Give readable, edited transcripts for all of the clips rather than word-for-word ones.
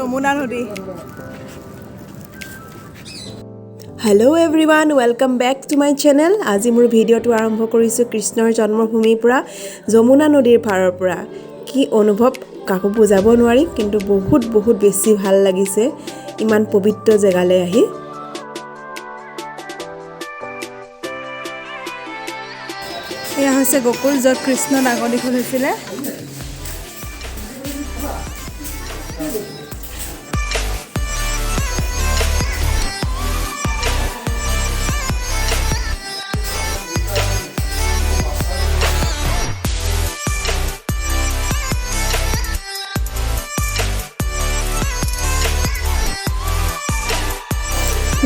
যমুনা নদী। Hello' everyone, welcome back to my channel. আজি মোৰ ভিডিঅ'টো আৰম্ভ কৰিছোঁ কৃষ্ণৰ জন্মভূমিৰ পৰা, যমুনা নদীৰ পাৰৰ পৰা। কি অনুভৱ কাকো বুজাব নোৱাৰি, কিন্তু বহুত বেছি ভাল লাগিছে ইমান পবিত্ৰ জেগালৈ আহি। এয়া হৈছে গোকুল, য'ত কৃষ্ণ ডাঙৰ দীঘল হৈছিলে।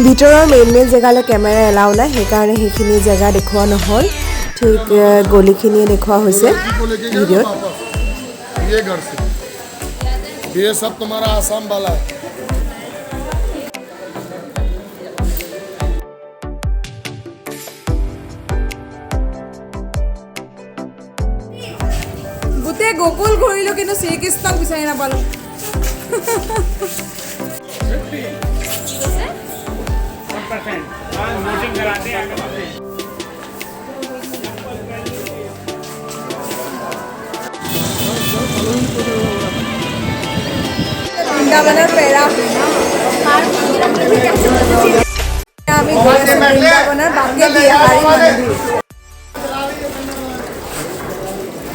ভিতৰৰ মেইন জেগালৈ কেমেৰা এলাও নাই, সেইকাৰণে সেইখিনি জেগা দেখুওৱা নহ'ল। ঠিক গলিখিনিয়ে দেখুওৱা হৈছে ভিডিঅ'ত। ये सब तुम्हारा आसाम वाला है। গোটেই গোকুল ঘূৰিলোঁ, কিন্তু শ্ৰীকৃষ্ণক বিচাৰি নাপালোঁ। বৃন্দাবনৰ পেৰা আমি গৈ আছোঁ বৃন্দাবনৰ বাকে বিহাৰী মন্দিৰ।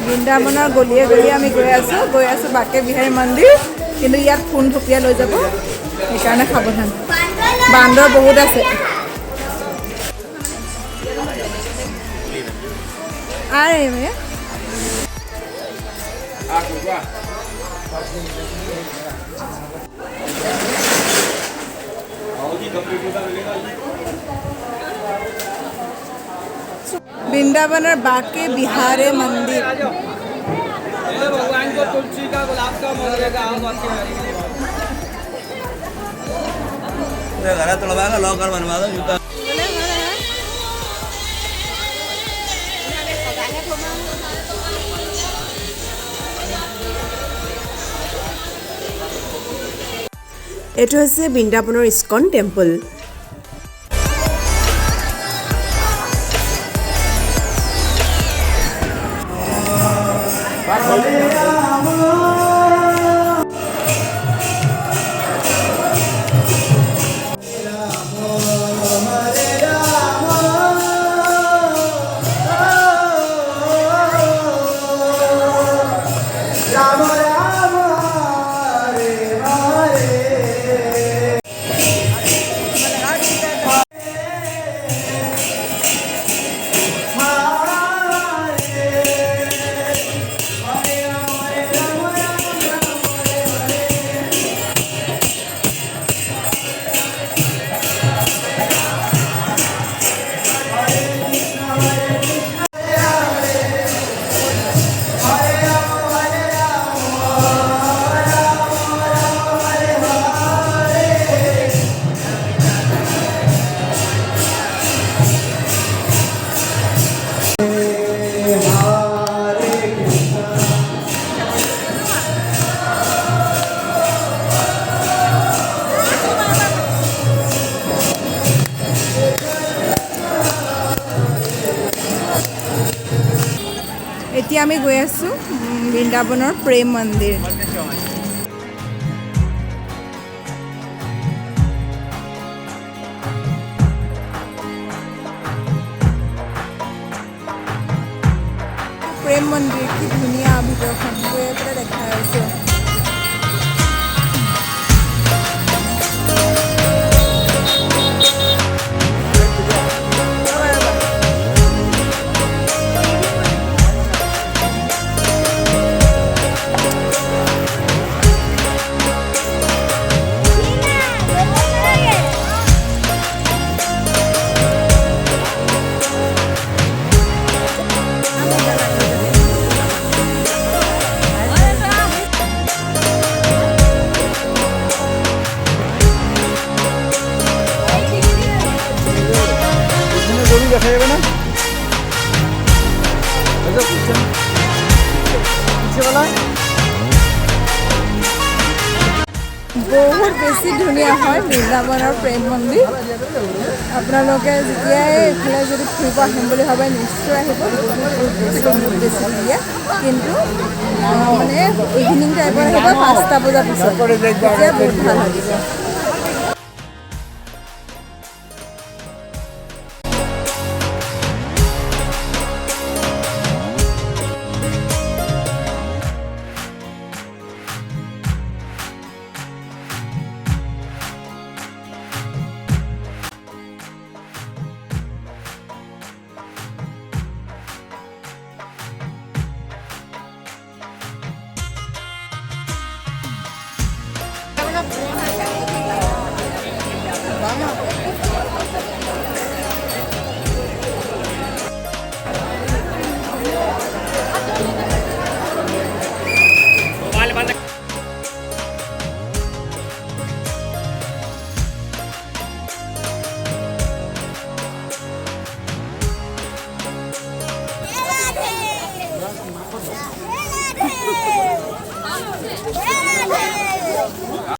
বৃন্দাবনৰ গলিয়ে আমি গৈ আছোঁ বাকে বিহাৰী মন্দিৰ। কিন্তু ইয়াত ফোন থপিয়াই লৈ যাব, সেইকাৰণে সাৱধান। বান্দৰ বহুত আছে। वृंदावनर बाके बिहारे मंदिर। भगवान को तुलसी का गुलाब का मोगरे का घर तोड़वा का लॉकर बनवा दो जूता। এইটো হৈছে বৃন্দাবনৰ ইস্কন টেম্পল। এতিয়া আমি গৈ আছোঁ বৃন্দাবনৰ প্ৰেম মন্দিৰ। প্ৰেম মন্দিৰ কি ধুনীয়া, ভিতৰখন গৈ পেলাই দেখাই আছোঁ। বহুত বেছি ধুনীয়া হয় বৃন্দাবনৰ প্ৰেম মন্দিৰ আপোনালোকে যেতিয়াই এইফালে যদি ফুৰিব আহিম বুলি ভাবে নিশ্চয় আহিব বহুত বেছি ধুনীয়া কিন্তু মানে ইভিনিং টাইপত আহিব 5টা বজাৰ পিছত তেতিয়া বহুত ভাল লাগিব